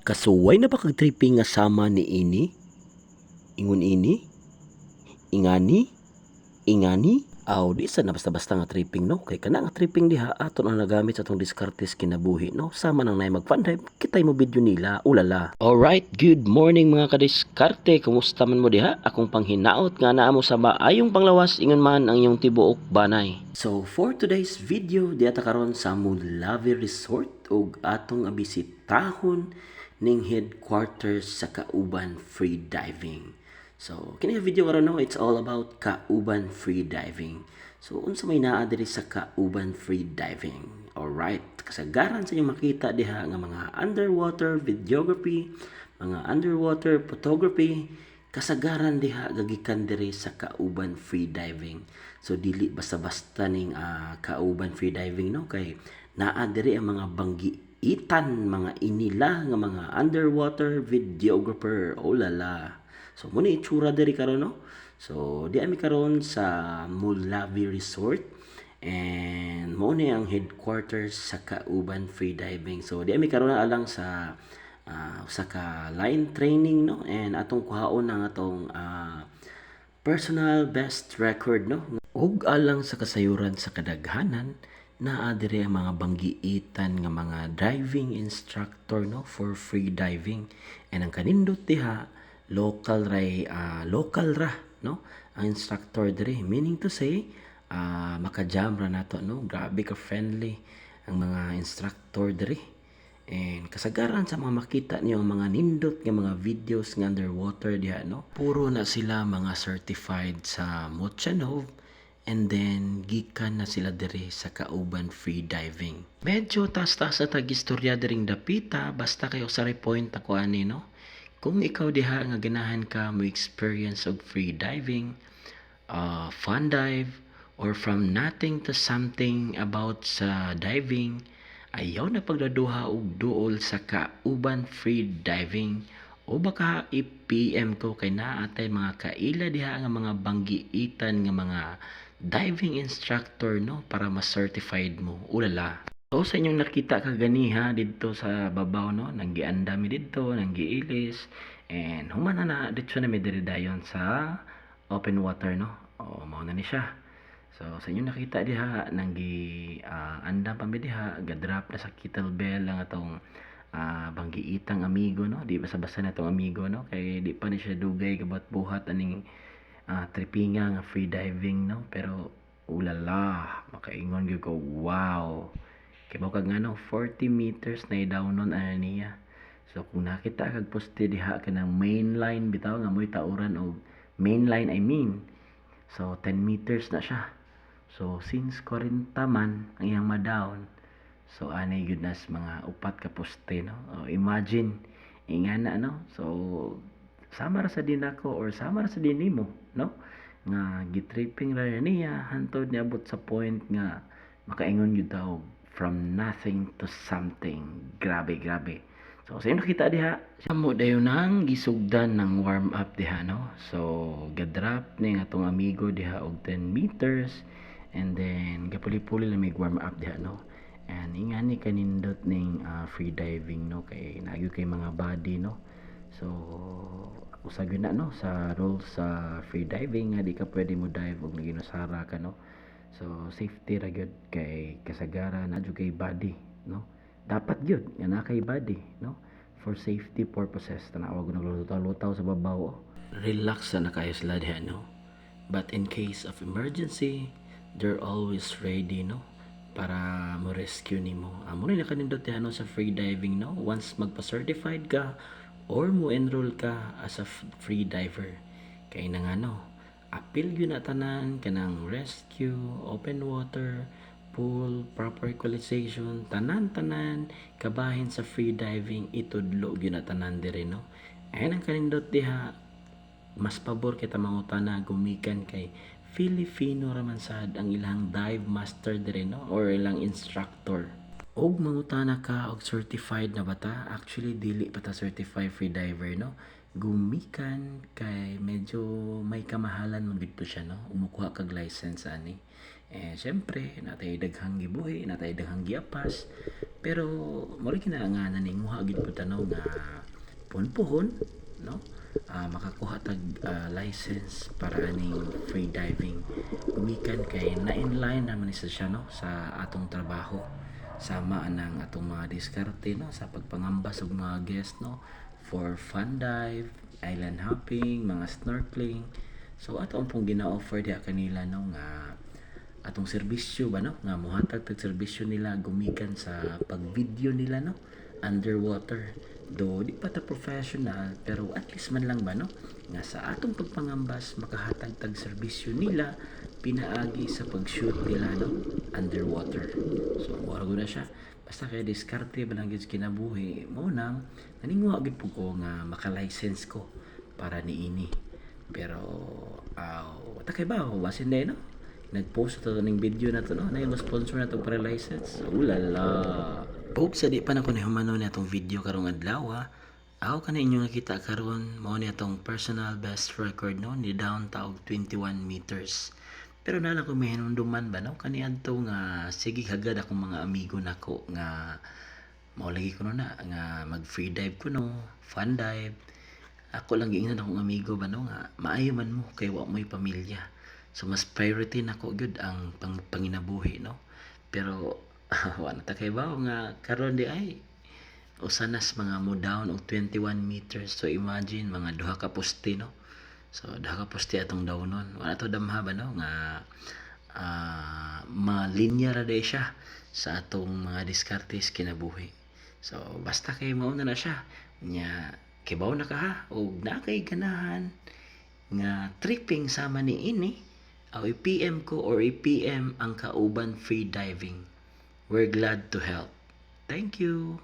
Kasuway na ba kag tripping nga sama ni ini? Ingon ini? Ingani? Ingani? Aw di sa na basta-basta nga tripping no. Kay kana nga tripping diha aton ang nagamit sa tong diskartes kinabuhi no. Sama nang nay mag-fun dive, kitay mo video nila. Ulala. Alright, good morning mga kadiskarte. Kumusta man mo diha? Akong panghinaot nga naa mo sa maayong panglawas ingon man ang iyong tibuok banay. So for today's video, diata karon sa Mulavi Resort ug atong abisitahon ning headquarters sa Kauban Free Diving. So, kini video karon no, it's all about Kauban Free Diving. So, unsa may naa diri sa Kauban Free Diving? Alright, kasagaran sa inyong makita diha nga mga underwater videography, mga underwater photography, kasagaran diha gagikan diri sa Kauban Free Diving. So, dili basta-basta ning Kauban Free Diving no, kay naa diri ang mga banggiitan, mga inila nga mga underwater videographer. Oh lala. So muna itsura diri karon no. So di ami karon sa Mulavi Resort and mo ni ang headquarters sa Kauban Free Diving. So di ami karon alang sa sa ka line training no, and atong kuhaon ang atong personal best record no. Ug alang sa kasayuran sa kadaghanan naa diri ang mga banggiitan nga mga diving instructor no for free diving, and ang kanindot diha local ra no ang instructor diri, meaning to say maka-jam ra nato no, grabe ka friendly ang mga instructor diri. And kasagaran sa mga makita niyo ang mga nindot nga mga videos nga underwater diha no, puro na sila mga certified sa Mochanov, and then gikan na sila diri sa Kauban Free Diving. Medyo taas-taas sa tag-istorya diring dapita, basta kayo sa point ako ani no. Kung ikaw diha nga ganahan ka mo experience og free diving, fun dive, or from nothing to something about sa diving, ayaw na pagdaduha og duol sa Kauban Free Diving, o baka i-PM ko kay naatay mga kaila diha nga mga banggiitan nga mga diving instructor no para ma-certified mo. Ulala. So sa inyong nakita kaganiha dito sa babaw no, nanggianda mi dito, nanggiilis, and humana na dito na mi diri dayon sa open water no. O mao na ni siya. So sa inyong nakita diha nanggi andam pa mi diha, ga-drop na sa kettlebell ang atong banggiitang amigo no. Di basta-basta na tong amigo no, kay di pa ni siya dugay kabat buhat aning trippinga nga free diving no, pero ulala, makaingon gyud ko wow. Kay mao kag ngano 40 meters na idawnon ana niya. So kung nakita kag poste diha kanang main line bitaw nga mo'y tauran og main line I mean. So 10 meters na siya. So since 40 man ang iyang ma-down, so anay gyud nas mga upat ka poste no. Imagine ingana no. So sama ra sa din ako or sama ra sa din nimo no, nga gitripping ra niya hantod niabot sa point nga makaingon gyud ta og from nothing to something. Grabe, grabe. So, sa inyo nakita diha, amo dayon nang gisugdan ng warm up diha no. So, gadrop ni nga atong amigo diha og 10 meters, and then gapuli-puli lang may warm up diha no. And ingani kanindot ning free diving no, kay nagyo kay mga body no. So, usag yun na no sa rules sa free diving nga di ka pwede mo dive og naginusara ka no. So safety ra gyud kay kasagaran na jud kay body no. Dapat gyud nga na kay body no for safety purposes. Tanawag naglutaw-lutaw sa babaw. Relax na kayo sila diha no. But in case of emergency, they're always ready no para mo rescue nimo. Amo na kanindot diha no sa free diving no. Once magpa-certified ka or mo enroll ka as a free diver, kay nang ano apil yun na tanan kanang rescue, open water, pool, proper equalization, tanan-tanan kabahin sa free diving itudlo yun na tanan dire no. Ayan ang kanindot diha, mas pabor kita mangutana gumikan kay Filipino raman sad ang ilang dive master dire no or ilang instructor. Og mangutana ka og certified na bata, actually dili pa ta certified free diver no. Gumikan kay medyo may kamahalan man dito siya no, umukuha kag license ani. Siyempre natay daghang gibuhi, natay daghang giapas, pero mao na nga naninguha gid pud tanaw nga puhon-puhon, no? Makakuha tag license para aning free diving. Gumikan kay na-inline naman ni sa siya, no, sa atong trabaho. Sama anang atong mga diskarte, no, sa pagpangamba sa mga guest, no, for fun dive, island hopping, mga snorkeling. So ato ang pong gina-offer diha kanila, no, nga atong serbisyo ba, no, nga mohatag tag serbisyo nila gumikan sa pag-video nila, no, underwater. Do di pa ta professional, pero at least man lang ba, no, nga sa atong pagpangambas makahatag tag serbisyo nila pinaagi sa pag-shoot nila, no, underwater. So mura na siya. Basta kay diskarte ba lang gyud kinabuhi mo nang naningwa gid po ko nga maka-license ko para niini. Pero wata kay ba basin day, no, nag-post ito ng video na to, no, na yung sponsor na to para license. Ulala. Folks, sa di pa na ko humano na itong video karong adlaw, ha. Ako ka na inyo nakita karon mao ni atong personal best record, no, ni down taog 21 meters. Pero nalang ko may hinumduman ba, no, kaniadto nga sige hagad akong mga amigo nako nga mao lagi ko na nga mag free dive ko, no, fun dive. Ako lang giingnan akong amigo ba, no, nga maayo man mo kay wa mo'y pamilya. So mas priority nako gyud ang panginabuhi, no. Pero wala ta kay bawo nga karon di ay usanas mga mo down og 21 meters. So imagine mga duha ka poste, no. So duha ka poste atong dawnon. Wala to damha ba, no, nga malinya ra day siya sa atong mga diskartes kinabuhi. So basta kay mao na siya nya kibaw na ka, ha, og na kay ganahan nga tripping sama ni ini aw i-PM ko or i-PM ang kauban free diving. We're glad to help. Thank you.